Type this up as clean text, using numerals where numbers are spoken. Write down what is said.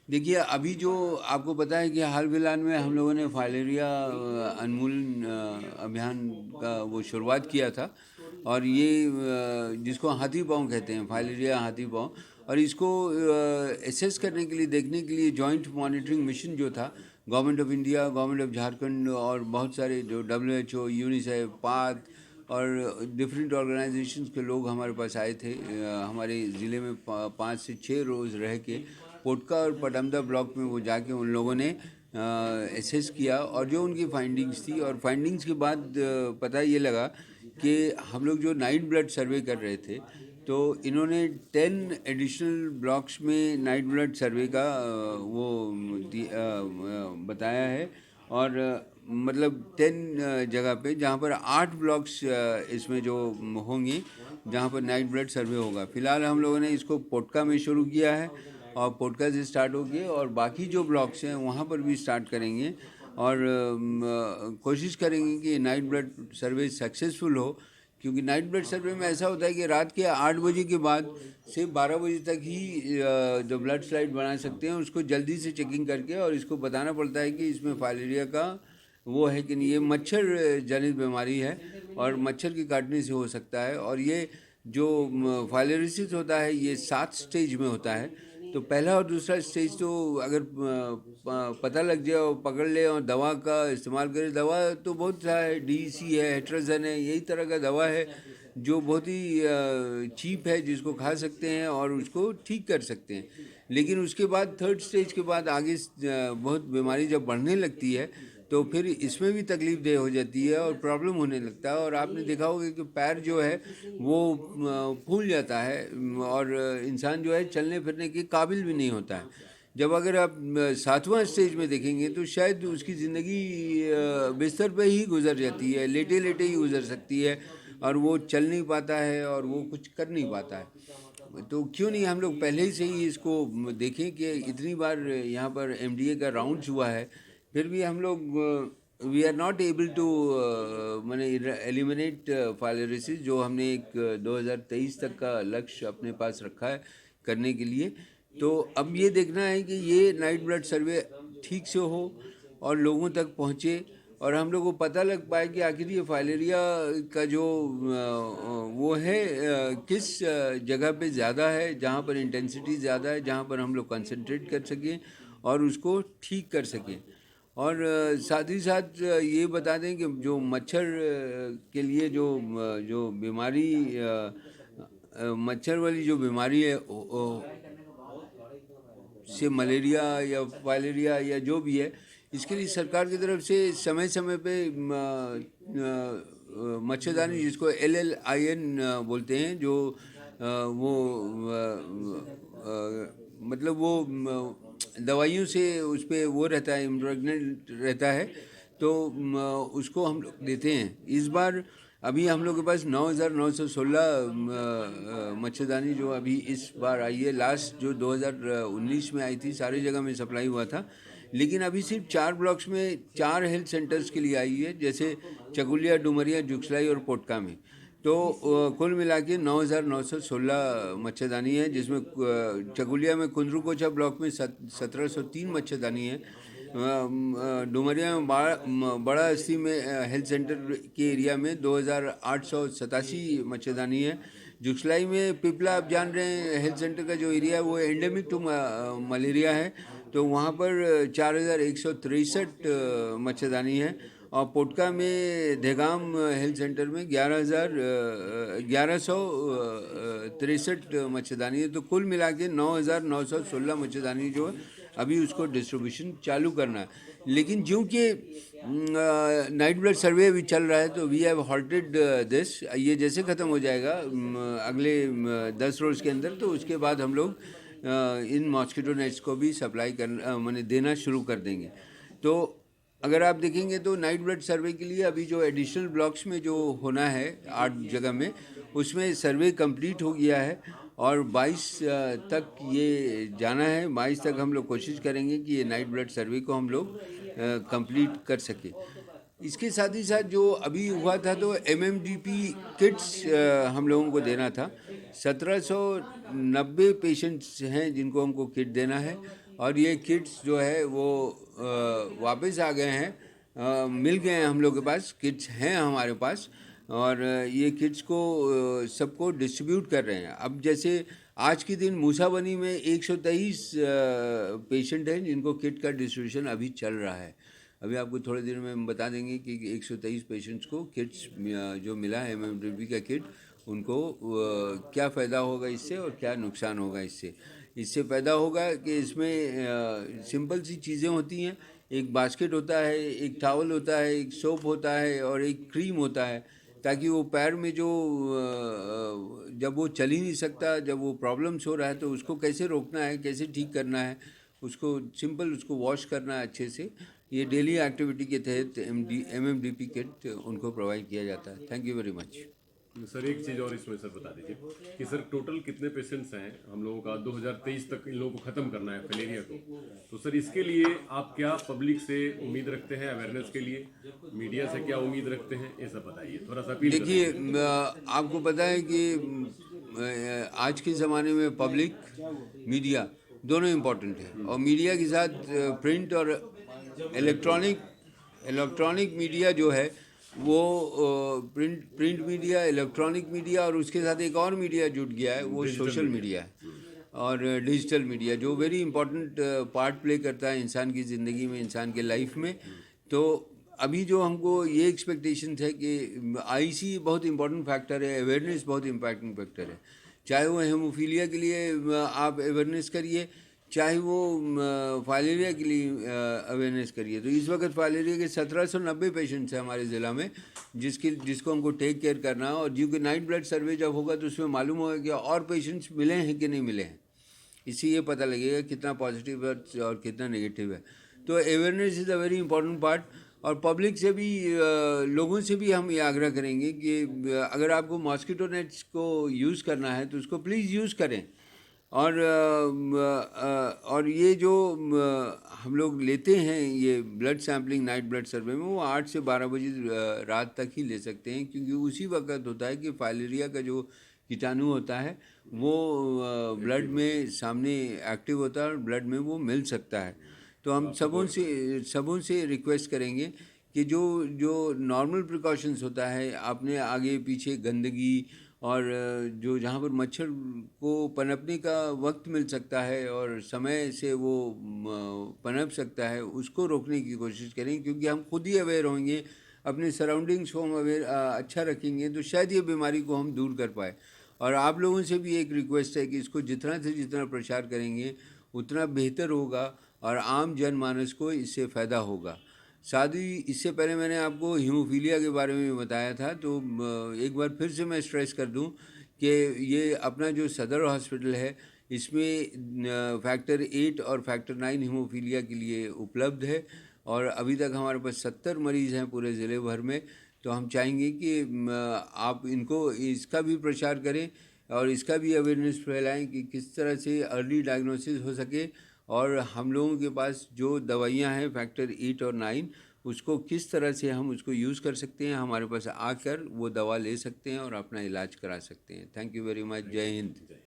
देखिए, अभी जो आपको पता है कि हाल फिलहाल में हम लोगों ने फाइलेरिया उन्मूलन अभियान का वो शुरुआत किया था। और ये जिसको हाथी पाँव कहते हैं, फाइलेरिया हाथी पाँव। और इसको एसेस करने के लिए, देखने के लिए जॉइंट मॉनिटरिंग मिशन जो था, government of India, government of Jharkhand और बहुत सारे जो WHO, यूनिसेफ, पाक और डिफरेंट ऑर्गेनाइजेशंस के लोग हमारे पास आए थे। हमारे ज़िले में 5 से 6 रोज़ रह के पोटका और पटमदा ब्लॉक में वो जाके उन लोगों ने एसेस किया, और जो उनकी फाइंडिंग्स थी, और फाइंडिंग्स के बाद पता ये लगा कि हम लोग जो नाइट ब्लड सर्वे कर रहे थे, तो इन्होंने 10 एडिशनल ब्लॉक्स में नाइट ब्लड सर्वे का बताया है। और मतलब 10 जगह पे, जहाँ पर 8 ब्लॉक्स इसमें जो होंगे, जहाँ पर नाइट ब्लड सर्वे होगा। फिलहाल हम लोगों ने इसको पोटका में शुरू किया है, और पोटका से स्टार्ट हो गए, और बाकी जो ब्लॉक्स हैं वहाँ पर भी स्टार्ट करेंगे। और कोशिश करेंगे कि नाइट ब्लड सर्वे सक्सेसफुल हो, क्योंकि नाइट ब्लड सर्वे में ऐसा होता है कि रात के 8 बजे के बाद सिर्फ 12 बजे तक ही जो ब्लड स्लाइड बना सकते हैं, उसको जल्दी से चेकिंग करके, और इसको बताना पड़ता है कि इसमें फाइलेरिया का वो है कि नहीं। ये मच्छर जनित बीमारी है, और मच्छर के काटने से हो सकता है। और ये जो फाइलेरिसिस होता है, ये 7 स्टेज में होता है। तो पहला और दूसरा स्टेज तो अगर पता लग जाए और पकड़ ले और दवा का इस्तेमाल करे, दवा तो बहुत सा है, DEC है, हेट्राजन है, यही तरह का दवा है जो बहुत ही चीप है, जिसको खा सकते हैं और उसको ठीक कर सकते हैं। लेकिन उसके बाद थर्ड स्टेज के बाद आगे बहुत बीमारी जब बढ़ने लगती है, तो फिर इसमें भी तकलीफ देह हो जाती है और प्रॉब्लम होने लगता है। और आपने देखा होगा कि पैर जो है वो फूल जाता है, और इंसान जो है चलने फिरने के काबिल भी नहीं होता है। जब अगर आप 7वां स्टेज में देखेंगे, तो शायद उसकी ज़िंदगी बिस्तर पे ही गुजर जाती है, लेटे लेटे ही गुजर सकती है, और वो चल नहीं पाता है और वो कुछ कर नहीं पाता है। तो क्यों नहीं हम लोग पहले से ही इसको देखें कि इतनी बार यहाँ पर MDA का राउंड्स हुआ है, फिर भी हम लोग we are not able to मैंने एलिमिनेट फाइलेरिसिस, जो हमने एक 2023 तक का लक्ष्य अपने पास रखा है करने के लिए। तो अब ये देखना है कि ये नाइट ब्लड सर्वे ठीक से हो और लोगों तक पहुँचे, और हम लोग को पता लग पाए कि आखिर ये फाइलेरिया का जो वो है किस जगह पे ज़्यादा है, जहाँ पर इंटेंसिटी ज़्यादा है, जहाँ पर हम लोग कंसंट्रेट कर सकें और उसको ठीक कर सकें। और साथ ही साथ ये बता दें कि जो मच्छर के लिए जो बीमारी मच्छर वाली जो बीमारी है, से मलेरिया या फाइलेरिया या जो भी है, इसके लिए सरकार की तरफ से समय समय पे मच्छरदानी, जिसको LLIN बोलते हैं, जो वो मतलब वो दवाइयों से उस पर वो रहता है, इम्प्रेग्नेंट रहता है, तो उसको हम लोग देते हैं। इस बार अभी हम लोग के पास 9,916 मच्छरदानी जो अभी इस बार आई है। लास्ट जो 2019 में आई थी, सारी जगह में सप्लाई हुआ था, लेकिन अभी सिर्फ 4 ब्लॉक्स में 4 हेल्थ सेंटर्स के लिए आई है, जैसे चकुलिया, डुमरिया, जुगसलाई और पोटका में। तो कुल मिला के 9,916 मच्छरदानी है, जिसमें चकुलिया में कुंदरू ब्लॉक में 1,703 मच्छरदानी है। डुमरिया में बड़ा अस्सी में हेल्थ सेंटर के एरिया में 2,887 मच्छरदानी है। जुगसलाई में पिपला, आप जान रहे हैं, हेल्थ सेंटर का जो एरिया है वो एंडेमिक टू मलेरिया है, तो वहाँ पर 4,163 मच्छरदानी है। और पोटका में देगाम हेल्थ सेंटर में 11,163 मच्छरदानी है। तो कुल मिला के 9,916 मच्छरदानी जो है, अभी उसको डिस्ट्रीब्यूशन चालू करना है। लेकिन चूँकि नाइट ब्लड सर्वे अभी चल रहा है, तो वी हैव हॉल्टेड दिस। ये जैसे ख़त्म हो जाएगा अगले 10 रोज़ के अंदर, तो उसके बाद हम लोग इन मॉस्किटो नेट्स को भी सप्लाई कर मैंने देना शुरू कर देंगे। तो अगर आप देखेंगे तो नाइट ब्लड सर्वे के लिए अभी जो एडिशनल ब्लॉक्स में जो होना है 8 जगह में, उसमें सर्वे कंप्लीट हो गया है, और 22 तक ये जाना है। 22 तक हम लोग कोशिश करेंगे कि ये नाइट ब्लड सर्वे को हम लोग कंप्लीट कर सके। इसके साथ ही साथ जो अभी हुआ था तो MMDP किट्स हम लोगों को देना था। 1790 पेशेंट्स हैं जिनको हमको किट देना है, और ये किट्स जो है वो वापस आ गए हैं, मिल गए हैं हम लोग के पास, किट्स हैं हमारे पास, और ये किट्स को सबको डिस्ट्रीब्यूट कर रहे हैं। अब जैसे आज के दिन मूसाबनी में 123 पेशेंट हैं जिनको किट का डिस्ट्रीब्यूशन अभी चल रहा है। अभी आपको थोड़े देर में हम बता देंगे कि 123 पेशेंट्स को किट्स जो मिला है MMDP का किट, उनको क्या फ़ायदा होगा इससे और क्या नुकसान होगा इससे। इससे पैदा होगा कि इसमें सिंपल सी चीज़ें होती हैं, एक बास्केट होता है, एक टॉवल होता है, एक सोप होता है और एक क्रीम होता है, ताकि वो पैर में जो जब वो चल ही नहीं सकता, जब वो प्रॉब्लम्स हो रहा है तो उसको कैसे रोकना है, कैसे ठीक करना है, उसको सिंपल उसको वॉश करना है अच्छे से। ये डेली एक्टिविटी के तहत MMDP किट उनको प्रोवाइड किया जाता है। Thank you very much. Sir एक चीज़ और इसमें सर बता दीजिए कि सर टोटल कितने पेशेंट्स हैं हम लोगों का 2023 तक इन लोगों को ख़त्म करना है फलेरिया को, तो सर इसके लिए आप क्या पब्लिक से उम्मीद रखते हैं, अवेयरनेस के लिए मीडिया से क्या उम्मीद रखते हैं, ये सब बताइए, थोड़ा सा अपील करें। देखिए, आपको पता है कि आज के ज़माने में पब्लिक मीडिया दोनों इम्पोर्टेंट है, और मीडिया के साथ प्रिंट और इलेक्ट्रॉनिक मीडिया जो है वो प्रिंट मीडिया, इलेक्ट्रॉनिक मीडिया, और उसके साथ एक और मीडिया जुट गया है, वो सोशल मीडिया है और डिजिटल मीडिया, जो वेरी इंपॉर्टेंट पार्ट प्ले करता है इंसान की ज़िंदगी में, इंसान के लाइफ में। तो अभी जो हमको ये एक्सपेक्टेशन है कि IC बहुत इंपॉर्टेंट फैक्टर है, अवेयरनेस बहुत इम्पॉर्टेंट फैक्टर है। चाहे वो हेमोफीलिया के लिए आप अवेयरनेस करिए, चाहे वो फाइलेरिया के लिए अवेयरनेस करिए। तो इस वक्त फाइलेरिया के 1790 पेशेंट्स हैं हमारे ज़िला में, जिसको हमको टेक केयर करना है, और जो नाइट ब्लड सर्वे जब होगा तो उसमें मालूम होगा कि और पेशेंट्स मिले हैं कि नहीं मिले हैं। इससे ये पता लगेगा कितना पॉजिटिव है और कितना नेगेटिव है। तो awareness is a very important part, और पब्लिक से भी लोगों से भी हम ये आग्रह करेंगे कि अगर आपको मॉस्किटो नेट्स को यूज़ करना है तो उसको प्लीज़ यूज़ करें। और ये जो हम लोग लेते हैं ये ब्लड सैम्पलिंग नाइट ब्लड सर्वे में, वो 8 से 12 बजे रात तक ही ले सकते हैं, क्योंकि उसी वक्त होता है कि फाइलेरिया का जो कीटाणु होता है वो ब्लड में सामने एक्टिव होता है और ब्लड में वो मिल सकता है। तो हम सबों से रिक्वेस्ट करेंगे कि जो जो नॉर्मल प्रिकॉशंस होता है, आपने आगे पीछे गंदगी और जो जहाँ पर मच्छर को पनपने का वक्त मिल सकता है और समय से वो पनप सकता है, उसको रोकने की कोशिश करें, क्योंकि हम खुद ही अवेयर होंगे, अपने सराउंडिंग्स को हम अवेयर अच्छा रखेंगे तो शायद ये बीमारी को हम दूर कर पाए। और आप लोगों से भी एक रिक्वेस्ट है कि इसको जितना से जितना प्रचार करेंगे उतना बेहतर होगा और आम जनमानस को इससे फ़ायदा होगा। साथ ही इससे पहले मैंने आपको हीमोफीलिया के बारे में बताया था, तो एक बार फिर से मैं स्ट्रेस कर दूं कि ये अपना जो सदर हॉस्पिटल है इसमें फैक्टर 8 और फैक्टर 9 हीमोफीलिया के लिए उपलब्ध है, और अभी तक हमारे पास 70 मरीज़ हैं पूरे ज़िले भर में। तो हम चाहेंगे कि आप इनको इसका भी प्रचार करें और इसका भी अवेयरनेस फैलाएं कि किस तरह से अर्ली डायग्नोसिस हो सके, और हम लोगों के पास जो दवाइयाँ हैं फैक्टर 8 और 9, उसको किस तरह से हम उसको यूज़ कर सकते हैं, हमारे पास आकर वो दवा ले सकते हैं और अपना इलाज करा सकते हैं। Thank you very much. जय हिंद।